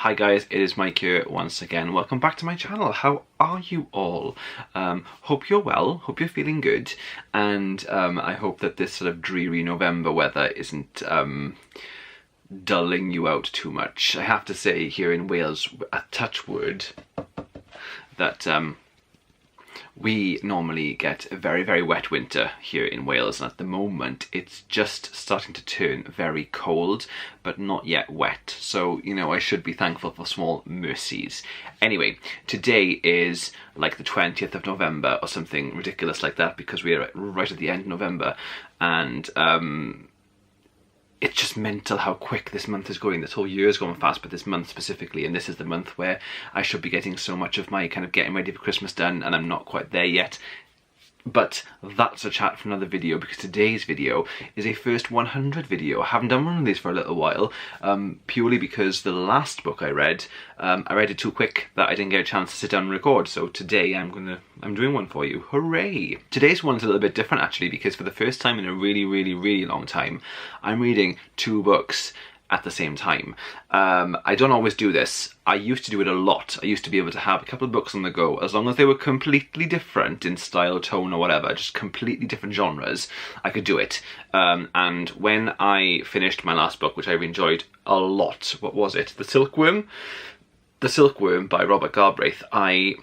Hi guys, it is Mike here once again. Welcome back to my channel. How are you all? Hope you're well, hope you're feeling good, and I hope that this sort of dreary November weather isn't dulling you out too much. I have to say, here in Wales, a touch wood, that we normally get a very, very wet winter here in Wales, and at the moment it's just starting to turn very cold, but not yet wet. So, you know, I should be thankful for small mercies. Anyway, today is like the 20th of November or something ridiculous like that, because we are right at the end of November, and it's just mental how quick this month is going. This whole year is going fast, but this month specifically, and this is the month where I should be getting so much of my kind of getting ready for Christmas done, and I'm not quite there yet. But that's a chat for another video, because today's video is a first 100 video. I haven't done one of these for a little while, purely because the last book I read it too quick that I didn't get a chance to sit down and record. So today I'm doing one for you. Hooray! Today's one's a little bit different actually, because for the first time in a really, really, really long time, I'm reading two books at the same time. I don't always do this. I used to do it a lot. I used to be able to have a couple of books on the go, as long as they were completely different in style, tone, or whatever, just completely different genres, I could do it. And when I finished my last book, which I enjoyed a lot, what was it? The Silkworm? The Silkworm by Robert Galbraith. I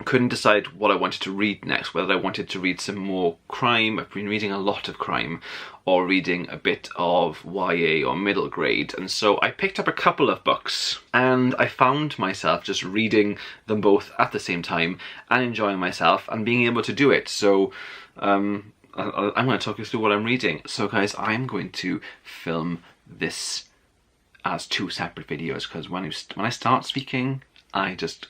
couldn't decide what I wanted to read next, whether I wanted to read some more crime. I've been reading a lot of crime, or reading a bit of YA or middle grade, and so I picked up a couple of books, and I found myself just reading them both at the same time and enjoying myself and being able to do it. So I'm going to talk you through what I'm reading. So guys, I'm going to film this as two separate videos, because when I start speaking, I just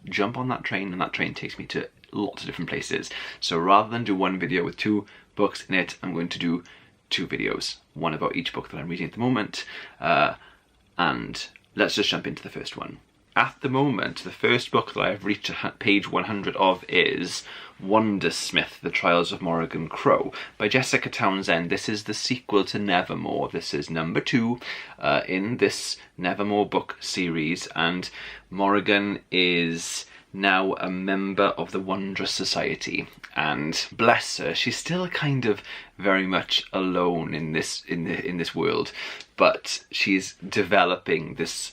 jump on that train, and that train takes me to lots of different places. So rather than do one video with two books in it, I'm going to do two videos, one about each book that I'm reading at the moment, and let's just jump into the first one. At the moment, the first book that I have reached page 100 of is Wundersmith, The Trials of Morrigan Crow by Jessica Townsend. This is the sequel to Nevermore. This is number 2 in this Nevermore book series, and Morrigan is now a member of the Wondrous Society, and bless her, she's still kind of very much alone in this world, but she's developing this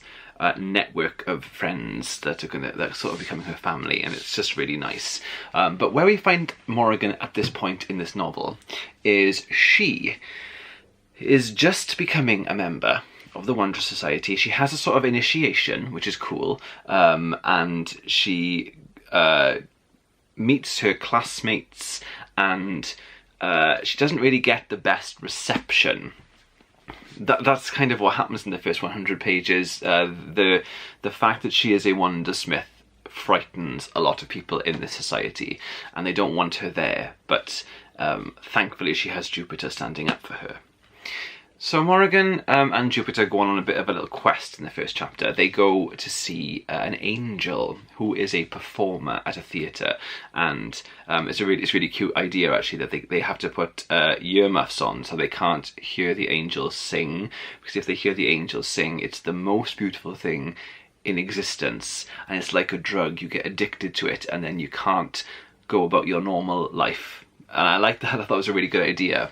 network of friends that are sort of becoming her family, and it's just really nice. But where we find Morrigan at this point in this novel is she is just becoming a member of the Wondrous Society. She has a sort of initiation, which is cool, and she meets her classmates, and she doesn't really get the best reception. That's kind of what happens in the first 100 pages. The fact that she is a Wundersmith frightens a lot of people in this society, and they don't want her there, but thankfully she has Jupiter standing up for her. So Morrigan and Jupiter go on a bit of a little quest in the first chapter. They go to see an angel who is a performer at a theatre, and it's a really cute idea actually, that they have to put earmuffs on so they can't hear the angel sing, because if they hear the angel sing, it's the most beautiful thing in existence, and it's like a drug. You get addicted to it, and then you can't go about your normal life. And I like that. I thought it was a really good idea.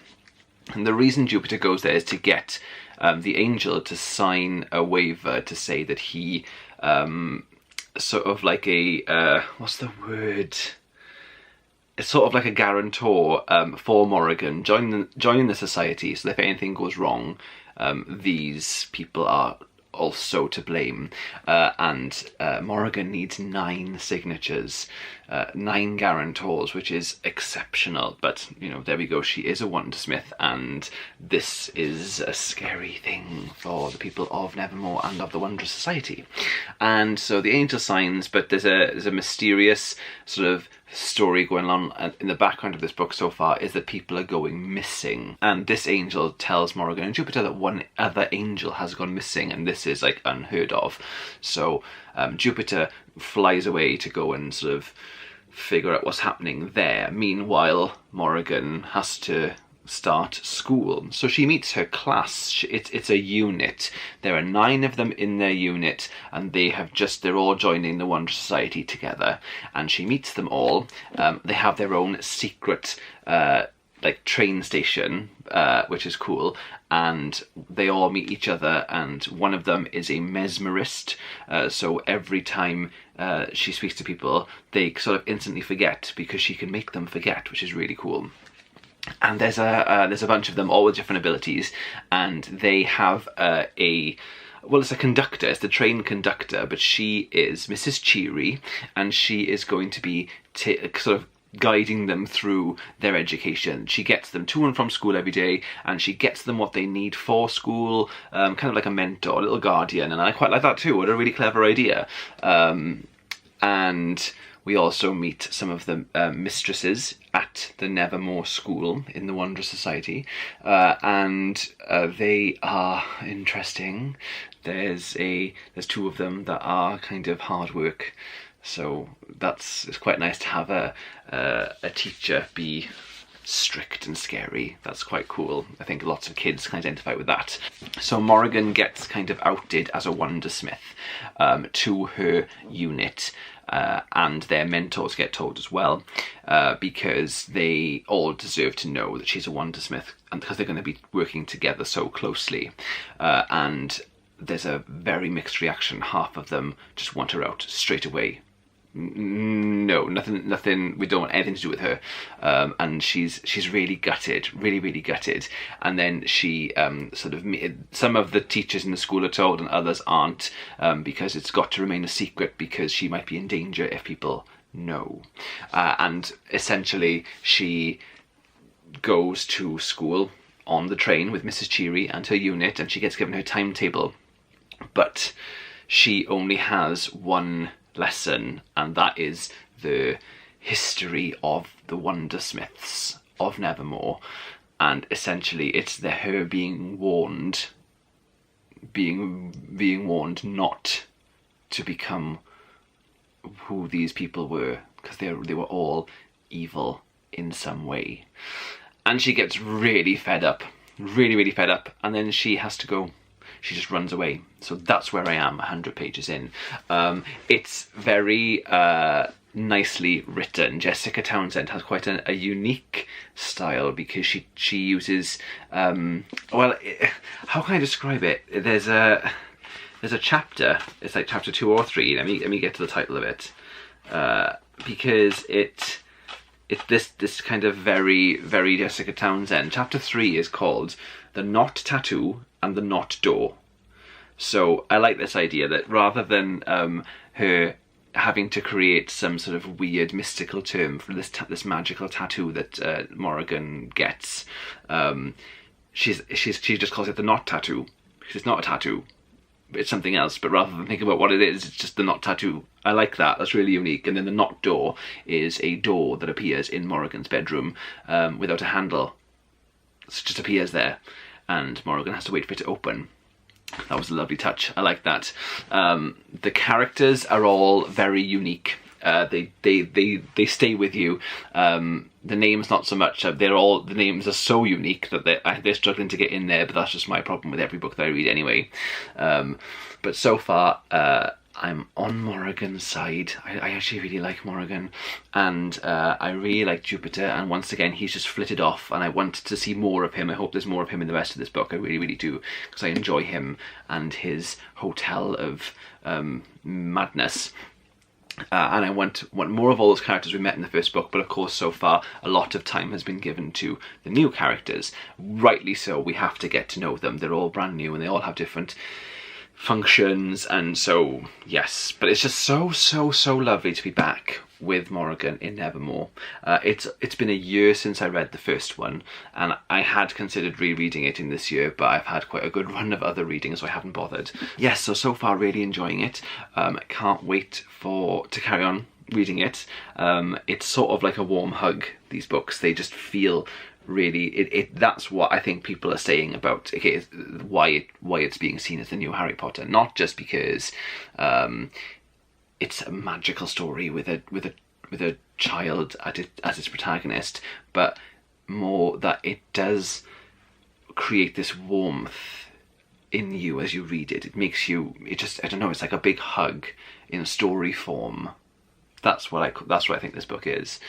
And the reason Jupiter goes there is to get the angel to sign a waiver to say that he, sort of like a, what's the word? It's sort of like a guarantor for Morrigan joining the society, so that if anything goes wrong, these people are also to blame, and Morrigan needs 9 signatures, 9 guarantors, which is exceptional. But you know, there we go, she is a Wundersmith, and this is a scary thing for the people of Nevermore and of the Wondrous Society. And so the angel signs, but there's a mysterious sort of story going on in the background of this book so far, is that people are going missing, and this angel tells Morrigan and Jupiter that one other angel has gone missing, and this is like unheard of. So Jupiter flies away to go and sort of figure out what's happening there. Meanwhile, Morrigan has to start school. So she meets her class. It's a unit. There are 9 of them in their unit, and they're all joining the Wonder Society together. And she meets them all. They have their own secret like train station, which is cool, and they all meet each other, and one of them is a mesmerist, so every time she speaks to people, they sort of instantly forget, because she can make them forget, which is really cool. And there's a bunch of them, all with different abilities, and they have it's a conductor, it's the train conductor, but she is Mrs. Cheery, and she is going to be sort of guiding them through their education. She gets them to and from school every day, and she gets them what they need for school, kind of like a mentor, a little guardian, and I quite like that too. What a really clever idea. And we also meet some of the mistresses at the Nevermore School in the Wonder Society, and they are interesting. There's 2 of them that are kind of hard work. So it's quite nice to have a teacher be strict and scary. That's quite cool. I think lots of kids can identify with that. So Morrigan gets kind of outed as a Wundersmith to her unit, and their mentors get told as well, because they all deserve to know that she's a Wundersmith, and because they're going to be working together so closely. And there's a very mixed reaction. Half of them just want her out straight away. No, nothing. We don't want anything to do with her, and she's really gutted, really gutted. And then she some of the teachers in the school are told, and others aren't, because it's got to remain a secret, because she might be in danger if people know. And essentially, she goes to school on the train with Mrs. Cheery and her unit, and she gets given her timetable, but she only has one lesson, and that is the history of the Wundersmiths of Nevermore. And essentially it's her being warned not to become who these people were, because they were all evil in some way. And she gets really fed up, really fed up, and then she has to go. She just runs away. So that's where I am, 100 pages in. It's very nicely written. Jessica Townsend has quite a unique style, because she uses how can I describe it? There's a chapter. It's like chapter 2 or 3. Let me get to the title of it, because it's this kind of very Jessica Townsend. Chapter 3 is called The Knot Tattoo and the Knot Door. So I like this idea that rather than her having to create some sort of weird mystical term for this magical tattoo that Morrigan gets, she just calls it the knot tattoo, because it's not a tattoo, it's something else. But rather than think about what it is, it's just the knot tattoo. I like that. That's really unique. And then the knot door is a door that appears in Morrigan's bedroom without a handle. It just appears there, and Morrigan has to wait for it to open. That was a lovely touch. I like that. The characters are all very unique. They stay with you. The names not so much. The names are so unique that they're struggling to get in there. But that's just my problem with every book that I read anyway. But so far, I'm on Morrigan's side. I actually really like Morrigan, and I really like Jupiter, and once again he's just flitted off, and I want to see more of him. I hope there's more of him in the rest of this book. I really do, because I enjoy him and his hotel of madness. And I want more of all those characters we met in the first book, but of course so far a lot of time has been given to the new characters. Rightly so, we have to get to know them. They're all brand new and they all have different functions, and so yes, but it's just so lovely to be back with Morrigan in Nevermore. It's been a year since I read the first one, and I had considered rereading it in this year, but I've had quite a good run of other reading, so I haven't bothered. Yes, so far really enjoying it. Can't wait to carry on reading it. It's sort of like a warm hug, these books. They just feel really, that's what I think people are saying about why it's being seen as the new Harry Potter. Not just because it's a magical story with a child as its protagonist, but more that it does create this warmth in you as you read it. It makes you, it just, I don't know, it's like a big hug in story form. That's what I think this book is.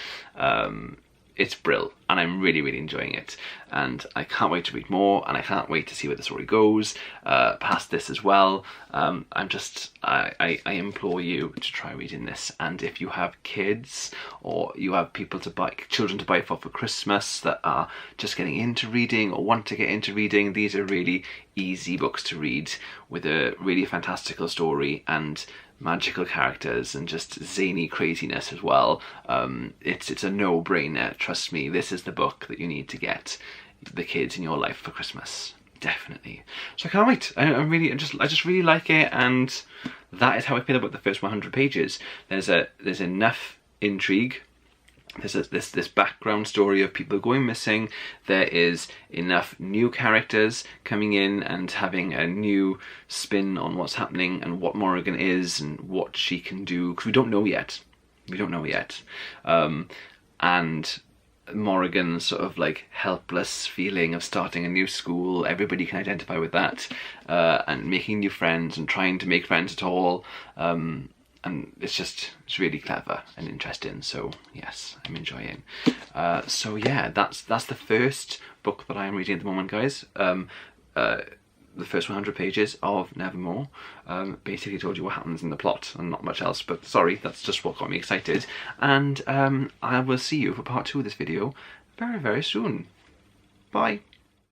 It's brill, and I'm really, really enjoying it, and I can't wait to read more, and I can't wait to see where the story goes past this as well. I implore you to try reading this, and if you have kids or you have children to buy for Christmas that are just getting into reading or want to get into reading, these are really easy books to read with a really fantastical story and magical characters and just zany craziness as well. It's a no-brainer. Trust me, this is the book that you need to get the kids in your life for Christmas, definitely. So I can't wait. I just really like it, and that is how I feel about the first 100 pages. There's enough intrigue. There's this background story of people going missing. There is enough new characters coming in and having a new spin on what's happening and what Morrigan is and what she can do, because we don't know yet. And Morrigan's sort of like helpless feeling of starting a new school, everybody can identify with that, and making new friends and trying to make friends at all. And it's really clever and interesting, so yes, I'm enjoying. So yeah, that's the first book that I am reading at the moment, guys. The first 100 pages of Nevermore. Basically told you what happens in the plot and not much else, but sorry, that's just what got me excited. And I will see you for part 2 of this video very, very soon. Bye.